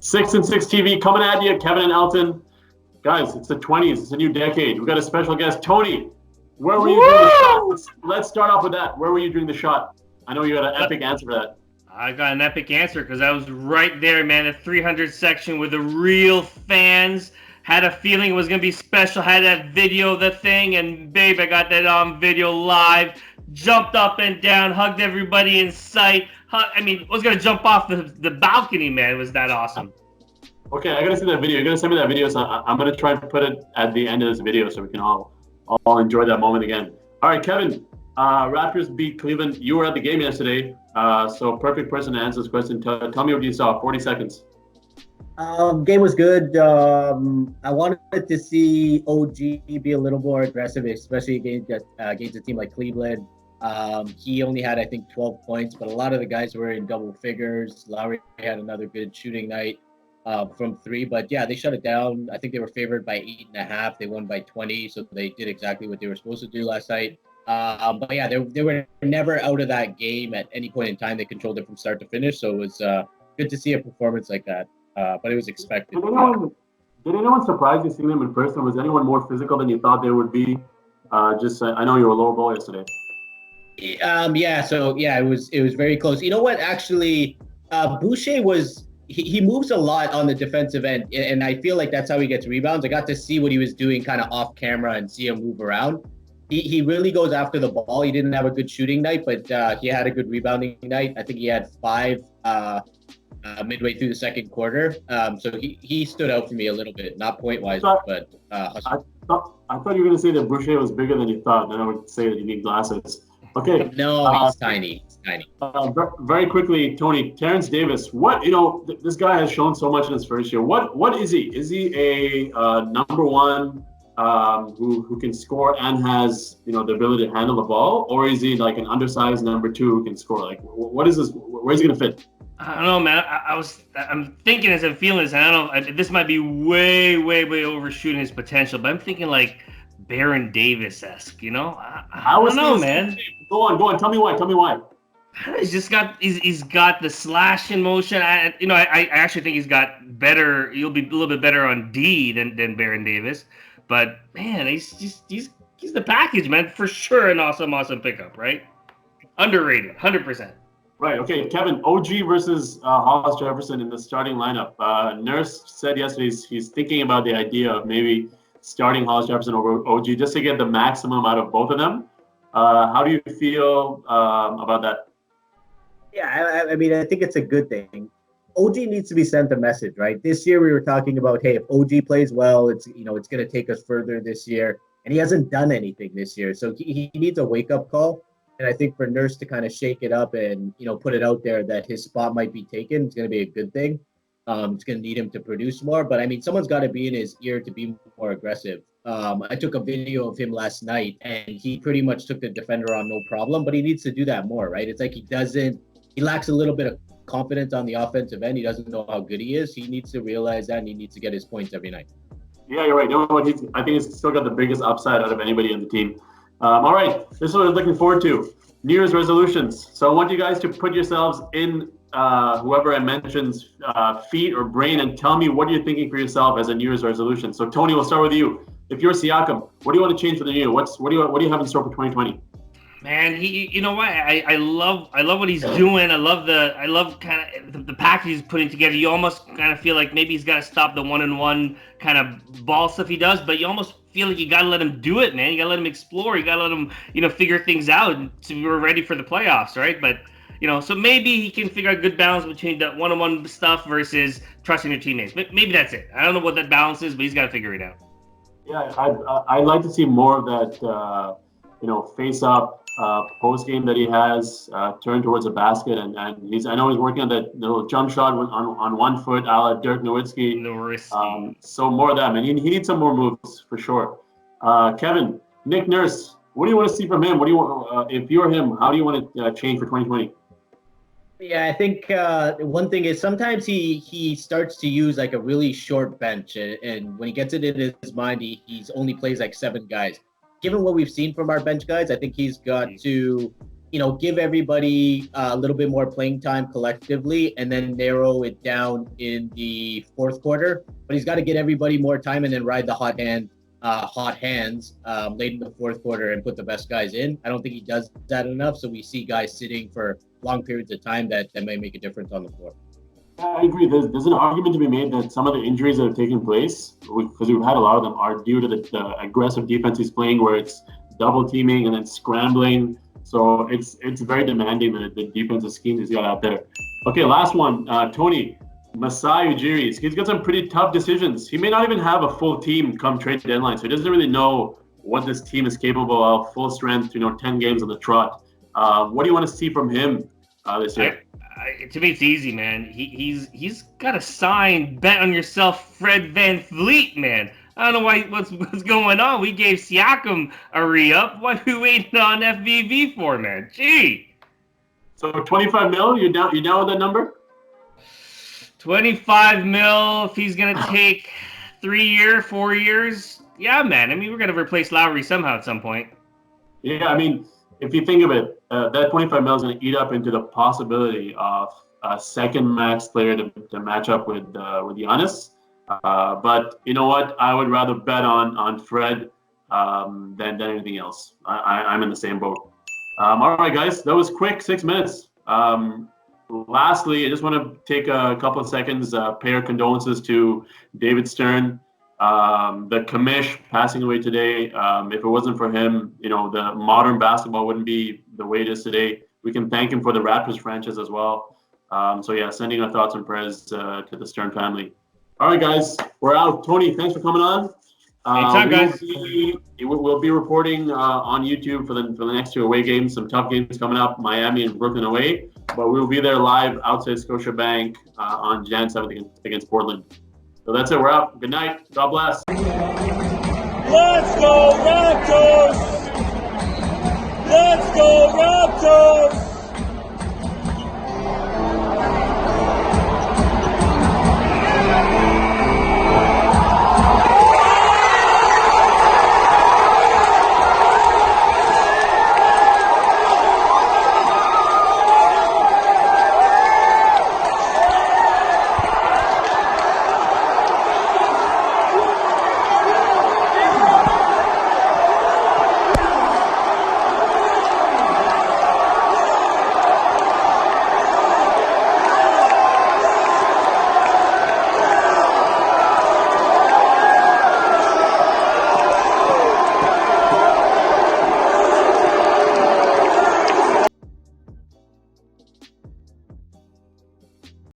6 and 6 TV coming at you, Kevin and Elton. Guys, it's the 20s. It's a new decade. We've got a special guest, Tony. Where were you during the shot? Let's start off with that. Where were you during the shot? I know you had an epic answer for that. I got an epic answer because I was right there, man. The 300 section with the real fans. Had a feeling it was going to be special. Had that video, the thing, and babe, I got that on video live. Jumped up and down, hugged everybody in sight. I was going to jump off the balcony, man. It was that awesome. Okay, I got to see that video. You're going to send me that video, so I'm going to try and put it at the end of this video so we can all enjoy that moment again. All right, Kevin, Raptors beat Cleveland. You were at the game yesterday, so perfect person to answer this question. Tell me what you saw. 40 seconds. Game was good. I wanted to see OG be a little more aggressive, especially against a team like Cleveland. He only had, I think, 12 points, but a lot of the guys were in double figures. Lowry had another good shooting night from three, but yeah, they shut it down. I think they were favored by 8.5. They won by 20, so they did exactly what they were supposed to do last night. But yeah, they were never out of that game at any point in time. They controlled it from start to finish, so it was good to see a performance like that. But it was expected. Did anyone surprise you seeing them in person? Was anyone more physical than you thought they would be? I know you were a lower ball yesterday. It was very close. You know what? Actually, Boucher he moves a lot on the defensive end, and I feel like that's how he gets rebounds. I got to see what he was doing kind of off camera and see him move around. He really goes after the ball. He didn't have a good shooting night, but he had a good rebounding night. I think he had 5 midway through the second quarter. So he stood out for me a little bit, not point-wise, but... I thought you were going to say that Boucher was bigger than you thought. Then I would say that you need glasses. Okay. No, he's tiny. He's tiny. Very quickly, Tony, Terrence Davis. This guy has shown so much in his first year. What is he? Is he a number one who can score and has the ability to handle the ball, or is he like an undersized number 2 who can score? Like, what is this? Where's he going to fit? I don't know, man. I'm thinking as I'm feeling this, and I don't know, this might be way overshooting his potential, but I'm thinking like Baron Davis-esque, I don't know, man. Go on. Tell me why. He's got the slash in motion. I actually think he's got better. He'll be a little bit better on D than Baron Davis, but man, he's the package, man, for sure. An awesome pickup, right? Underrated, 100%. Right. Okay, Kevin. OG versus Hollis Jefferson in the starting lineup. Nurse said yesterday he's thinking about the idea of maybe starting Hollis Jefferson over OG just to get the maximum out of both of them. How do you feel about that? Yeah, I think it's a good thing. OG needs to be sent a message, right? This year we were talking about, hey, if OG plays well, it's going to take us further this year, and he hasn't done anything this year, so he needs a wake-up call. And I think for Nurse to kind of shake it up and put it out there that his spot might be taken, it's going to be a good thing. It's going to need him to produce more, but someone's got to be in his ear to be more aggressive. I took a video of him last night, and he pretty much took the defender on no problem, but he needs to do that more, right? It's like he lacks a little bit of confidence on the offensive end. He doesn't know how good he is. He needs to realize that, and he needs to get his points every night. Yeah, you're right. I think he's still got the biggest upside out of anybody on the team. All right, this is what I'm looking forward to. New Year's resolutions. So I want you guys to put yourselves in whoever I mention's feet or brain and tell me what you're thinking for yourself as a New Year's resolution. So Tony, we'll start with you. If you're Siakam, what do you want to change for the new year? What do you have in store for 2020? Man, you know what? I love what he's doing. I love kind of the package he's putting together. You almost kind of feel like maybe he's got to stop the one-on-one kind of ball stuff he does, but you almost feel like you got to let him do it, man. You got to let him explore. You got to let him, figure things out so we're ready for the playoffs, right? But, so maybe he can figure out a good balance between the one-on-one stuff versus trusting your teammates. Maybe that's it. I don't know what that balance is, but he's got to figure it out. Yeah, I'd like to see more of that, face-up post game that he has turned towards a basket, and I know he's working on that little jump shot on 1 foot, a la Dirk Nowitzki. So more of that, man. He needs some more moves for sure. Kevin, Nick Nurse, what do you want to see from him? What do you want if you're him? How do you want to change for 2020? Yeah, I think one thing is sometimes he starts to use like a really short bench, and when he gets it in his mind, he's only plays like 7 guys. Given what we've seen from our bench guys, I think he's got to, give everybody a little bit more playing time collectively and then narrow it down in the fourth quarter. But he's got to get everybody more time and then ride the hot hands late in the fourth quarter and put the best guys in. I don't think he does that enough. So we see guys sitting for long periods of time that may make a difference on the floor. I agree. There's an argument to be made that some of the injuries that have taken place, because we've had a lot of them, are due to the aggressive defense he's playing, where it's double teaming and then scrambling. So it's very demanding, the defensive schemes he's got out there. Okay, last one. Tony, Masai Ujiri. He's got some pretty tough decisions. He may not even have a full team come trade deadline, so he doesn't really know what this team is capable of, full strength, 10 games on the trot. What do you want to see from him this year? To me, it's easy, man. He's got a signed bet on yourself, Fred VanVleet, man. I don't know what's going on. We gave Siakam a re-up. What are we waiting on FVV for, man? Gee. So 25 mil, you down with that number? 25 mil, if he's going to take 4 years. Yeah, man. I mean, we're going to replace Lowry somehow at some point. Yeah, I mean, if you think of it, that 25 mil is going to eat up into the possibility of a second max player to match up with Giannis. But you know what? I would rather bet on Fred than anything else. I'm in the same boat. All right, guys, that was quick, 6 minutes. Lastly, I just want to take a couple of seconds, pay our condolences to David Stern, the commish passing away today. If it wasn't for him, the modern basketball wouldn't be the way it is today. We can thank him for the Raptors franchise as well. So yeah, sending our thoughts and prayers to the Stern family. All right, guys, we're out. Tony, thanks for coming on. Anytime, guys. We'll be reporting on YouTube for the next 2 away games. Some tough games coming up, Miami and Brooklyn away. But we'll be there live outside Scotiabank on Jan 7th against Portland. So that's it. We're out. Good night. God bless. Let's go Raptors! Let's go Raptors!